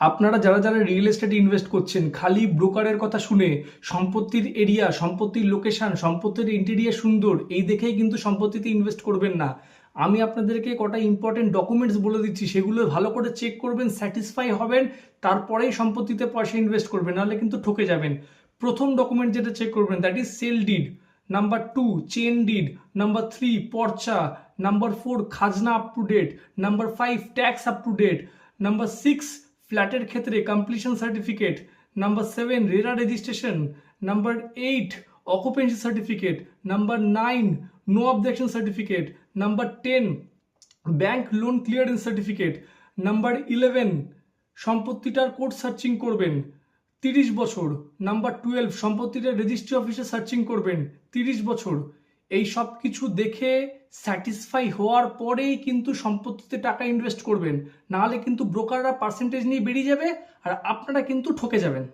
আপনারা যারা যারা রিয়েল এস্টেটে ইনভেস্ট করছেন, খালি ব্রোকারের কথা শুনে সম্পত্তির এরিয়া, সম্পত্তির লোকেশন, সম্পত্তির ইন্টেরিয়ার সুন্দর এই দেখেই কিন্তু সম্পত্তিতে ইনভেস্ট করবেন না। আমি আপনাদেরকে কটা ইম্পর্টেন্ট ডকুমেন্টস বলে দিচ্ছি, সেগুলো ভালো করে চেক করবেন, স্যাটিসফাই হবেন, তারপরেই সম্পত্তিতে পয়সা ইনভেস্ট করবেন, নাহলে কিন্তু ঠকে যাবেন। প্রথম ডকুমেন্ট যেটা চেক করবেন, that is sale deed. Number 2 chain deed. Number 3 পর্চা। নাম্বার 4 খাজনা up to date. Number 5 tax up to date. Number 6 ফ্ল্যাটের ক্ষেত্রে completion certificate. Number 7 RERA registration. Number 8 occupancy certificate. Number 9 no objection certificate. Number 10 bank loan clearance certificate. Number 11 সম্পত্তিটার court searching করবেন 30 বছর। Number 12 সম্পত্তিটার registry অফিসে searching করবেন 30 বছর। এই সব কিছু দেখে স্যাটিসফাই হওয়ার পরেই কিন্তু সম্পত্তিতে টাকা ইনভেস্ট করবেন, নাহলে কিন্তু ব্রোকাররা পার্সেন্টেজ নিয়ে বেরিয়ে যাবে আর আপনারা কিন্তু ঠকে যাবেন।